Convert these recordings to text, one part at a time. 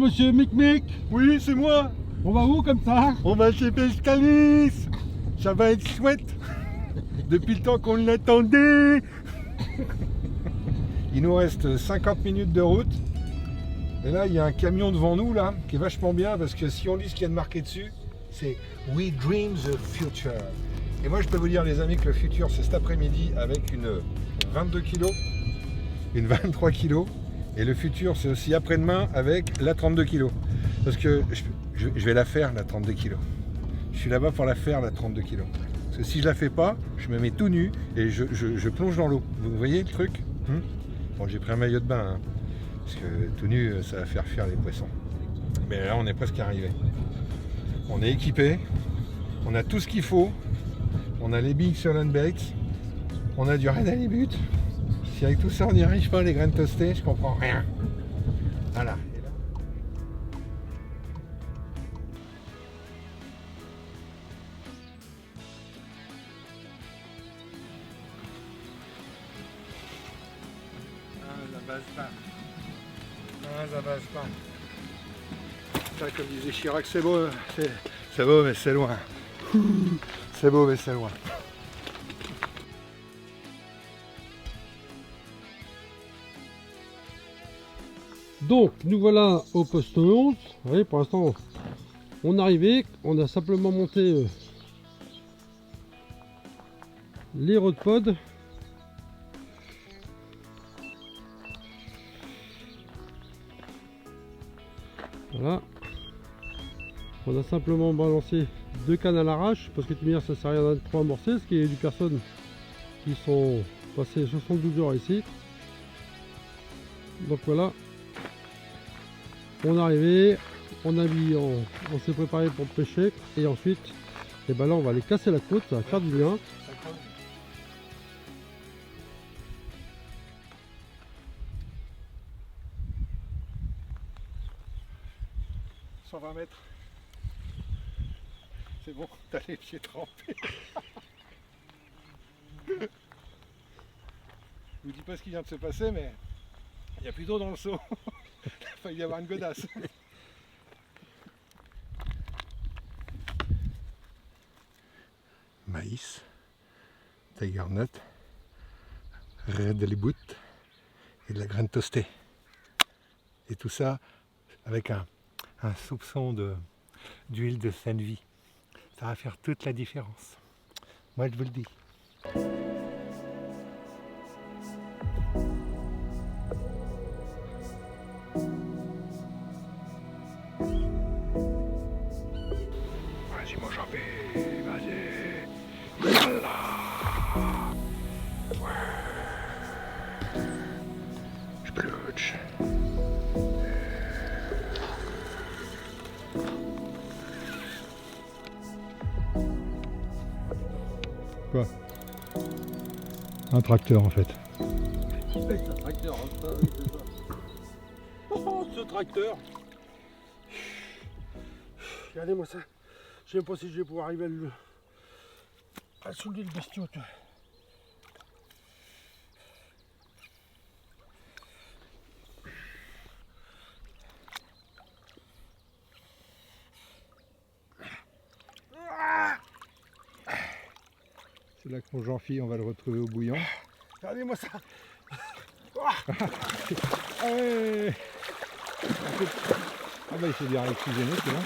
monsieur Mic-Mic. Oui, c'est moi. On va où comme ça? On va chez Pescalis. Ça va être chouette. Depuis le temps qu'on l'attendait. Il nous reste 50 minutes de route. Et là, il y a un camion devant nous, là, qui est vachement bien, parce que si on lit ce qu'il y a de marqué dessus, c'est « We dream the future ». Et moi, je peux vous dire, les amis, que le futur, c'est cet après-midi avec une 22 kg, une 23 kg. Et le futur, c'est aussi après-demain avec la 32 kg. Parce que je vais la faire, la 32 kg. Je suis là-bas pour la faire, la 32 kg. Parce que si je la fais pas, je me mets tout nu et je plonge dans l'eau. Vous voyez le truc? Bon, j'ai pris un maillot de bain, hein, parce que tout nu, ça va faire fuir les poissons. Mais là, on est presque arrivé. On est équipé, on a tout ce qu'il faut. On a les billes sur l'unbaits, on a du red halibut. Si avec tout ça, on n'y arrive pas, les graines toastées, je comprends rien. Voilà. Ça base pas. Ça base pas. Ça, comme disait Chirac, c'est beau, mais c'est loin. C'est beau, mais c'est loin. Donc, nous voilà au poste 11. Vous voyez, pour l'instant, on est arrivé. On a simplement monté les rodpods. Voilà. On a simplement balancé 2 cannes à l'arrache parce que tu me dis ça sert à rien d'être trop amorcé, parce qu'il y a eu des personnes qui sont passées 72 heures ici. Donc voilà, on est arrivé, on s'est préparé pour pêcher et ensuite, et ben là on va aller casser la côte, ça va faire du bien. 120 mètres. C'est bon, t'as les pieds trempés. Je vous dis pas ce qui vient de se passer, mais il n'y a plus d'eau dans le seau. Il a failli y avoir une godasse. Maïs, tiger nut, red halibut et de la graine toastée. Et tout ça avec un soupçon d'huile de Sainte-Vie. Ça va faire toute la différence. Moi, je vous le dis. Vas-y, mon jambé, vas-y. Voilà. Ouais. Je plutch. Quoi? Un tracteur en fait. C'est un tracteur, hein, oui, c'est ça. Oh, ce tracteur! Regardez-moi ça. Je sais même pas si je vais pouvoir arriver à soulever le bestiau. C'est là que mon Jean-Phil, on va le retrouver au bouillon. Regardez-moi ça. Allez. Ah bah il faut bien récuisiner, c'est bon.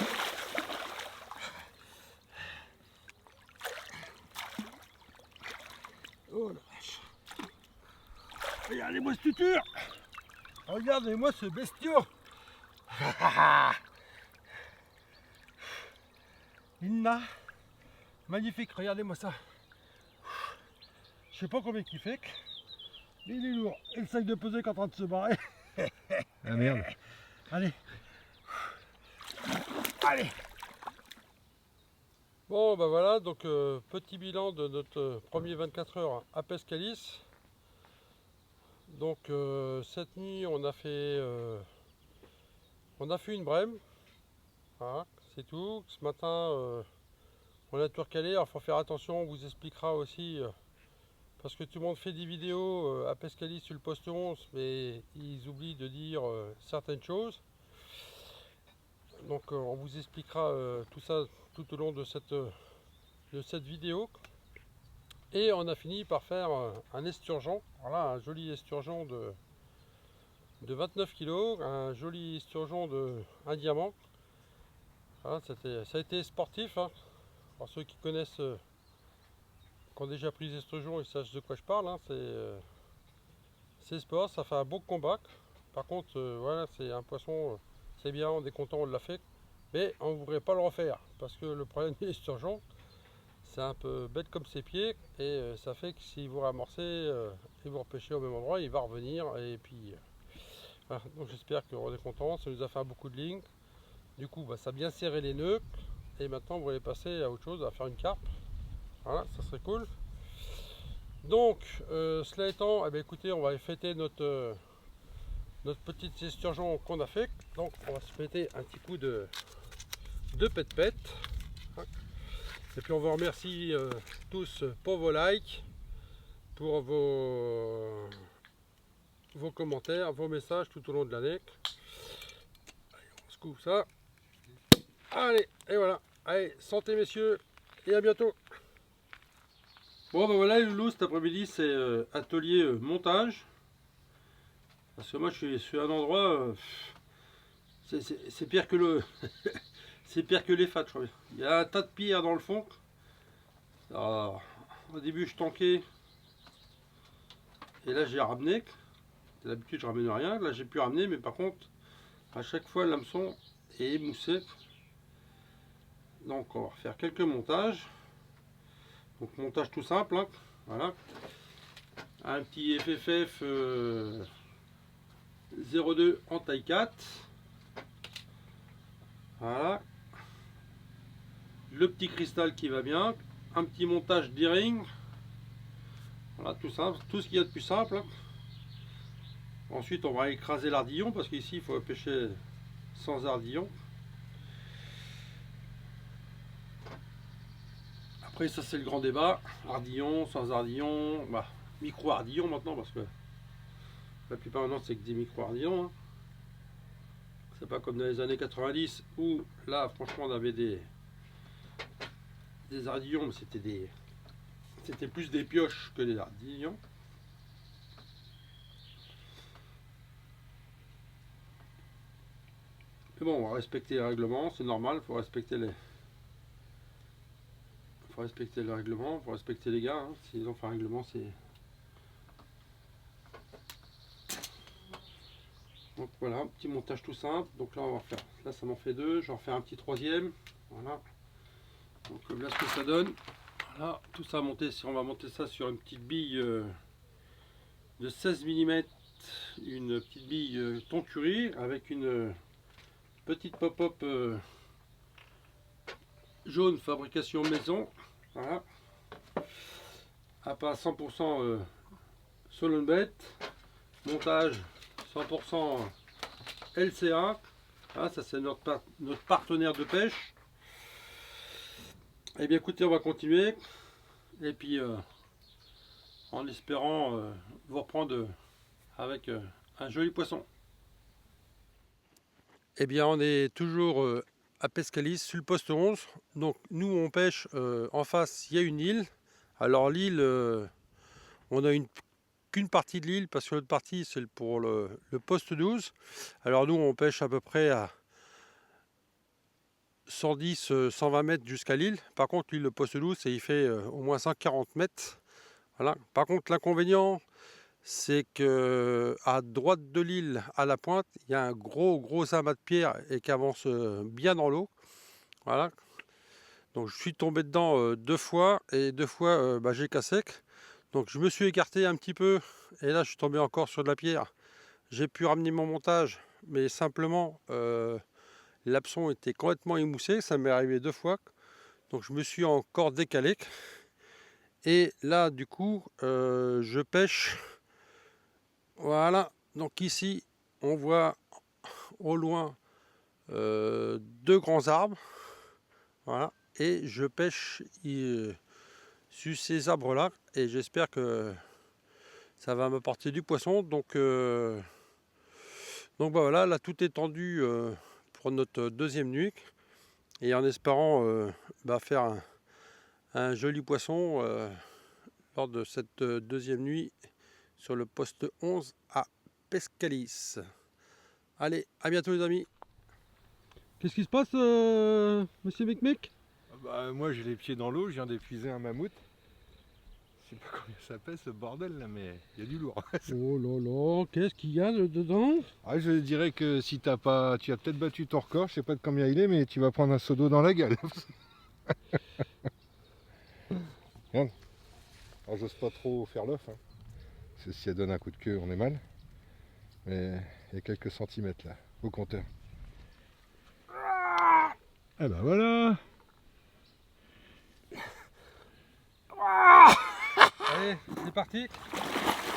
Oh la vache. Regardez-moi ce tutur. Regardez-moi ce bestiau. Inna. Magnifique, regardez-moi ça. Je sais pas combien il fait, mais il est lourd. Et le sac de pesée qui est en train de se barrer. Ah merde. Allez. Allez. Bon bah voilà, donc petit bilan de notre premier 24 heures à Pescalis. Donc cette nuit on a fait une brème. Voilà, c'est tout. Ce matin on a tout recalé. Alors il faut faire attention, on vous expliquera aussi. Parce que tout le monde fait des vidéos à Pescalis sur le poste 11, mais ils oublient de dire certaines choses. Donc on vous expliquera tout ça tout au long de cette vidéo. Et on a fini par faire un esturgeon. Voilà, un joli esturgeon de 29 kg, un joli esturgeon un diamant. Voilà, ça a été sportif. Hein. Alors ceux qui connaissent, qui ont déjà pris les esturgeons, ils savent de quoi je parle. Hein. C'est sport, ça fait un beau combat. Par contre, voilà, c'est un poisson, c'est bien, on est content, on l'a fait. Mais on ne voudrait pas le refaire. Parce que le problème des esturgeons, c'est un peu bête comme ses pieds. Et ça fait que si vous ramorcez et vous repêchez au même endroit, il va revenir. Et puis, voilà. Donc j'espère qu'on est content. Ça nous a fait beaucoup de lignes. Du coup, ça a bien serré les nœuds. Et maintenant, vous allez passer à autre chose, à faire une carpe. Voilà, ça serait cool. Donc, cela étant, eh bien, écoutez, on va fêter notre petite esturgeon qu'on a fait. Donc, on va se fêter un petit coup de pète-pète. Et puis, on vous remercie tous pour vos likes, pour vos commentaires, vos messages tout au long de l'année. On se couvre ça. Allez, et voilà. Allez, santé messieurs, et à bientôt. Bon ben voilà les loulous, cet après-midi c'est atelier montage. Parce que moi je suis sur un endroit, c'est pire que le c'est pire que les fats, je crois. Il y a un tas de pierres dans le fond. Alors, au début je tanquais. Et là j'ai ramené. D'habitude je ramène rien, là j'ai pu ramener, mais par contre à chaque fois l'hameçon est émoussé. Donc on va refaire quelques montages. Donc montage tout simple, hein. Voilà. Un petit FFF 02 en taille 4. Voilà. Le petit cristal qui va bien. Un petit montage D-ring. Voilà, tout simple, tout ce qu'il y a de plus simple, hein. Ensuite on va écraser l'ardillon parce qu'ici il faut pêcher sans ardillon. Après ça c'est le grand débat, ardillon, sans ardillon, micro ardillon maintenant parce que la plupart maintenant c'est que des micro ardillons, hein. C'est pas comme dans les années 90 où là franchement on avait des ardillons, mais c'était plus des pioches que des ardillons. Mais bon, on va respecter les règlements, c'est normal, il faut respecter les règlements, il faut respecter les gars, hein. S'ils ont fait un règlement, c'est... Donc voilà, un petit montage tout simple. Donc là on va refaire, là ça m'en fait deux, j'en refais un petit troisième. Voilà. Donc voilà ce que ça donne. Voilà, tout ça monté, on va monter ça sur une petite bille de 16 mm, une petite bille thon curry avec une petite pop-up jaune fabrication maison. Voilà. À pas 100% Solonbet. Montage 100% LCA. Ah, ça c'est notre partenaire de pêche. Et bien écoutez, on va continuer. Et puis en espérant vous reprendre avec un joli poisson. Eh bien on est toujours à Pescalis sur le poste 11. Donc nous on pêche en face, il y a une île. Alors l'île, on a qu'une partie de l'île parce que l'autre partie c'est pour le poste 12. Alors nous on pêche à peu près à 110-120 mètres jusqu'à l'île. Par contre l'île, le poste 12, il fait au moins 140 mètres. Voilà. Par contre l'inconvénient, c'est que à droite de l'île, à la pointe, il y a un gros amas de pierres et qui avance bien dans l'eau. Voilà. Donc je suis tombé dedans deux fois et deux fois j'ai cassé. Donc je me suis écarté un petit peu et là je suis tombé encore sur de la pierre. J'ai pu ramener mon montage, mais simplement l'hameçon était complètement émoussé. Ça m'est arrivé deux fois. Donc je me suis encore décalé. Et là du coup je pêche. Voilà, donc ici on voit au loin deux grands arbres, voilà, et je pêche sur ces arbres là et j'espère que ça va m'apporter du poisson. Donc voilà, là tout est tendu pour notre deuxième nuit et en espérant faire un joli poisson lors de cette deuxième nuit sur le poste 11 à Pescalis. Allez, à bientôt les amis. Qu'est-ce qui se passe, monsieur Micmic? Moi j'ai les pieds dans l'eau, je viens d'épuiser un mammouth. Je sais pas combien ça pèse ce bordel là, mais il y a du lourd. Oh là là, qu'est-ce qu'il y a dedans? Je dirais que si tu as peut-être battu ton record, je sais pas de combien il est, mais tu vas prendre un seau d'eau dans la gueule. Regarde. Alors j'ose pas trop faire l'off, hein. Parce que si elle donne un coup de queue, on est mal. Mais il y a quelques centimètres là, au compteur. Eh ben voilà. Allez, c'est parti.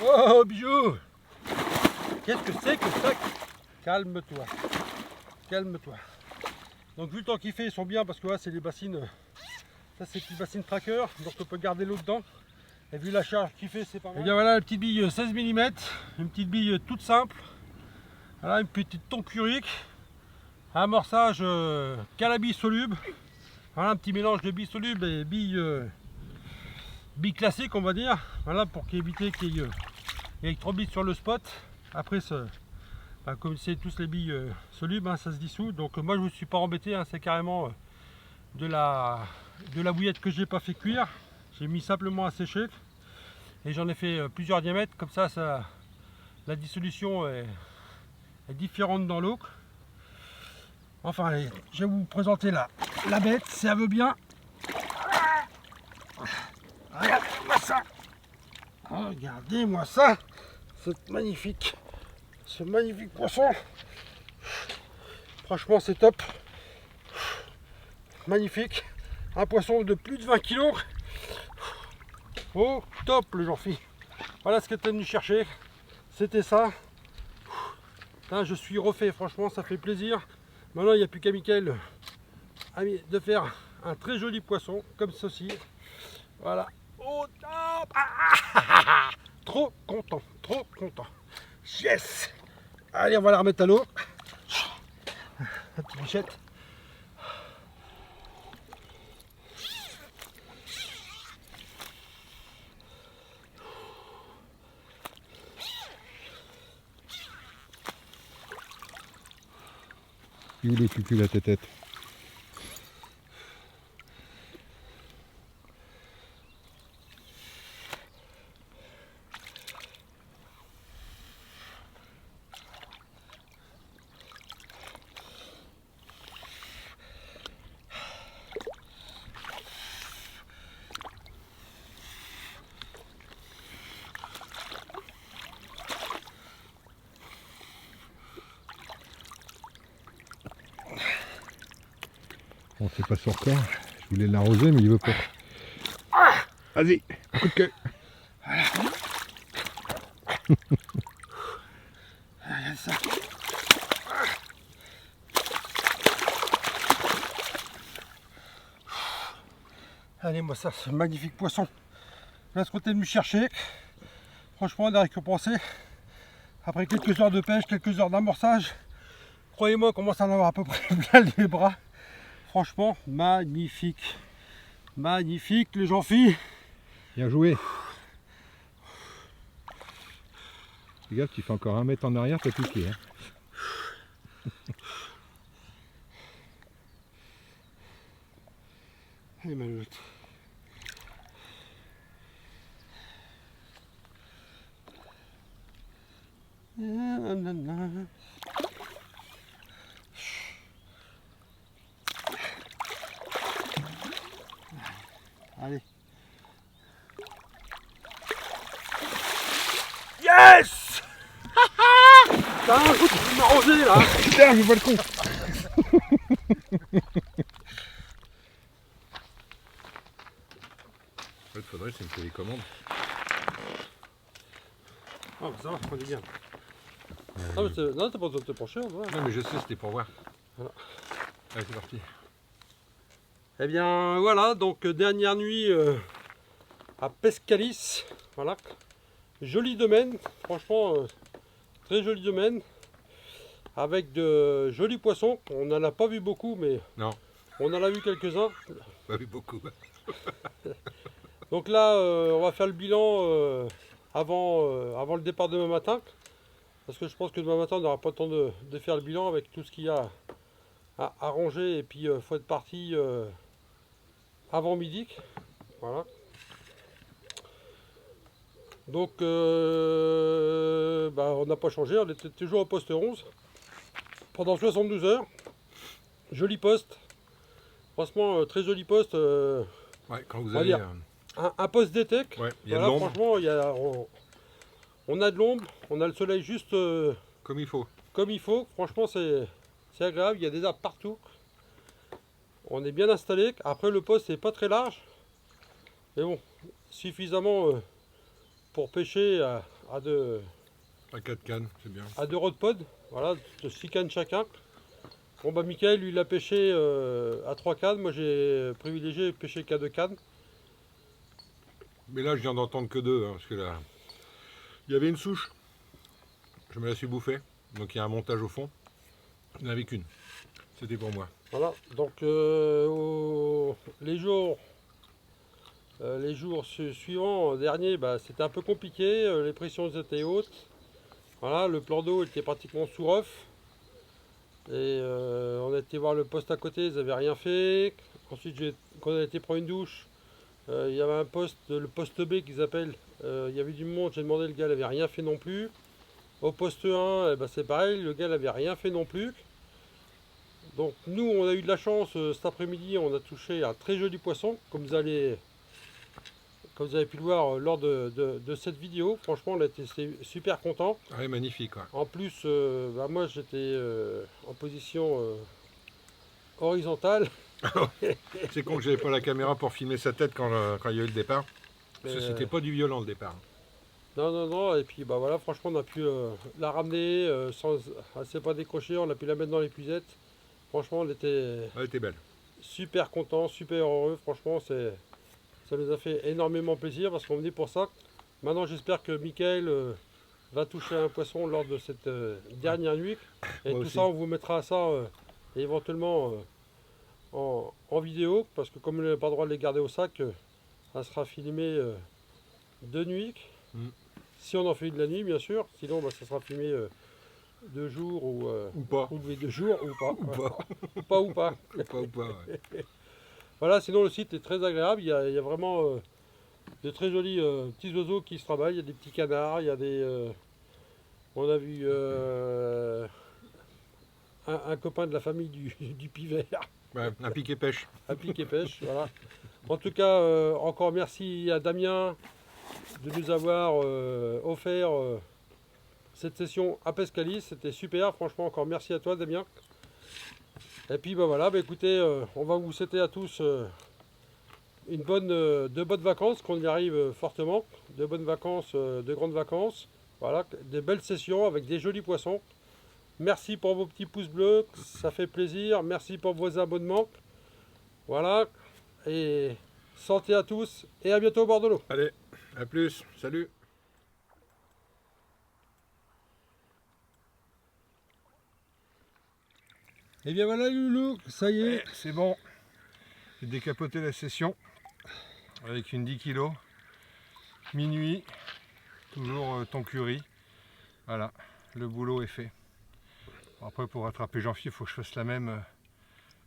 Oh bijou. Qu'est-ce que c'est que ça? Calme-toi. Calme-toi. Donc vu le temps qu'il fait, ils sont bien parce que là c'est les bassines. Ça c'est une bassine tracker, donc on peut garder l'eau dedans. Et vu la charge qu'il fait, c'est pas mal. Et bien voilà la petite bille 16 mm, une petite bille toute simple. Voilà une petite thon purique. Un amorçage calabi soluble. Voilà un petit mélange de billes solubles et billes classiques on va dire. Voilà pour éviter qu'il y ait trop de billes sur le spot. Après comme c'est tous les billes solubles, hein, ça se dissout. Donc moi je ne me suis pas embêté, hein, c'est carrément de la bouillette que j'ai pas fait cuire. J'ai mis simplement à sécher. Et j'en ai fait plusieurs diamètres, comme ça, la dissolution est différente dans l'eau. Enfin allez, je vais vous présenter la bête si elle veut bien. Regardez-moi ça. Regardez-moi ça. Ce magnifique poisson. Franchement c'est top. Magnifique. Un poisson de plus de 20 kg. Oh top le Jean-Phi. Voilà ce que tu es venu chercher. C'était ça. Là, je suis refait, franchement ça fait plaisir. Maintenant il n'y a plus qu'à Mickaël de faire un très joli poisson comme ceci. Voilà. Oh top. Trop content, trop content. Yes. Allez, on va la remettre à l'eau. La petite bichette. Où les cucules à ta tête? Bon, c'est pas son record. Je voulais l'arroser, mais il veut pas. Vas-y, coup de queue. Regarde ça. Allez, moi ça, ce magnifique poisson. Là, ce côté de me chercher. Franchement, on a récompensé. Après quelques heures de pêche, quelques heures d'amorçage, croyez-moi, on commence à en avoir à peu près plein les bras. Franchement, magnifique. Magnifique, le Jean-Phi. Bien joué. Regarde, tu fais encore 1 mètre en arrière, t'as piqué. Hein. Allez, Malouette. Allez. Yes. T'as un coup de m'arroser là. Putain, je vois le con. Il faudrait, c'est une télécommande. Ah, ça va, on est bien. Non, t'as pas besoin de te pencher, on voit. Non, mais je sais, c'était pour voir. Voilà. Allez, c'est parti. Eh bien, voilà, donc dernière nuit à Pescalis. Voilà. Joli domaine, franchement, très joli domaine. avec de jolis poissons. On n'en a pas vu beaucoup, mais Non, on en a vu quelques-uns. pas vu beaucoup. Donc là, on va faire le bilan avant le départ demain matin. Parce que je pense que demain matin, on n'aura pas le temps de faire le bilan avec tout ce qu'il y a à ranger. Et puis, il faut être parti avant midi. Voilà. Donc, on n'a pas changé. On était toujours au poste 11 pendant 72 heures. Joli poste. Franchement, très joli poste. Ouais, quand vous va avez... dire. Un poste d'étec. ouais, il y a Voilà, de l'ombre, franchement, on a de l'ombre, on a le soleil juste comme il faut. comme il faut. Franchement, c'est agréable. Il y a des arbres partout. On est bien installé. Après, le poste n'est pas très large. Mais bon, suffisamment pour pêcher à deux À 4 cannes, c'est bien. rodpods. Voilà, de 6 cannes chacun. Bon, bah, Michael, lui, il a pêché à 3 cannes. Moi, j'ai privilégié pêcher qu'à 2 cannes. Mais là, je viens d'entendre que 2, hein, parce que là, il y avait une souche. Je me la suis bouffée. Donc il y a un montage au fond. Il n'y en avait qu'une. C'était pour moi. Voilà, donc les jours suivants, derniers, c'était un peu compliqué, les pressions étaient hautes. Voilà, le plan d'eau était pratiquement sous rough. Et on a été voir le poste à côté, ils n'avaient rien fait. Ensuite, quand on a été prendre une douche, il y avait un poste, le poste B qu'ils appellent, il y avait du monde, j'ai demandé, le gars n'avait rien fait non plus. Au poste 1, c'est pareil, le gars n'avait rien fait non plus. Donc nous, on a eu de la chance cet après-midi, on a touché un très joli poisson, comme vous avez pu le voir lors de cette vidéo. Franchement, on a été super content. Ah ouais, magnifique. Ouais. En plus, moi j'étais en position horizontale. C'est con que j'avais pas la caméra pour filmer sa tête quand il y a eu le départ. Parce que c'était pas du violent le départ. Non, et puis voilà, franchement on a pu la ramener, elle s'est pas décrochée, on a pu la mettre dans l'épuisette. Franchement, Elle était belle. super content, super heureux. Franchement, ça nous a fait énormément plaisir parce qu'on venait pour ça. Maintenant, j'espère que Michael va toucher un poisson lors de cette dernière nuit. Et Moi tout aussi. ça, on vous mettra ça éventuellement en vidéo. Parce que comme on n'a pas le droit de les garder au sac, ça sera filmé de nuit. Mm. Si on en fait de la nuit, bien sûr. Sinon, ça sera filmé de jour ou pas. ou de jour ou pas. Ou Ou pas. pas, ouais. Voilà, sinon le site est très agréable. Il y a vraiment de très jolis petits oiseaux qui se travaillent. Il y a des petits canards, il y a des. On a vu un copain de la famille du pivert, Ouais, un piquet pêche. un pic et pêche. Voilà. En tout cas, encore merci à Damien de nous avoir offert cette session à Pescalis. C'était super, franchement, encore merci à toi, Damien. Et puis voilà, écoutez, on va vous souhaiter à tous de bonnes vacances, qu'on y arrive fortement, de bonnes vacances, de grandes vacances. Voilà, des belles sessions avec des jolis poissons. Merci pour vos petits pouces bleus, ça fait plaisir. Merci pour vos abonnements. Voilà, et santé à tous et à bientôt au bord de l'eau. Allez, à plus. Salut. Et bien voilà Loulou, ça y est. C'est bon. J'ai décapoté la session avec une 10 kg. Minuit. Toujours ton curry. Voilà, le boulot est fait. Après, pour rattraper Jean-Philippe, il faut que je fasse la même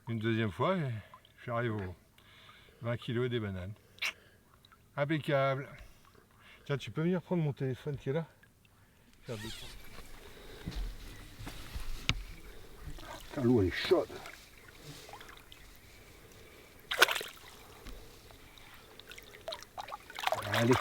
une deuxième fois. Et j'arrive aux 20 kg et des bananes. Impeccable. Tiens, tu peux venir prendre mon téléphone qui est là? L'eau elle est chaude. Allez.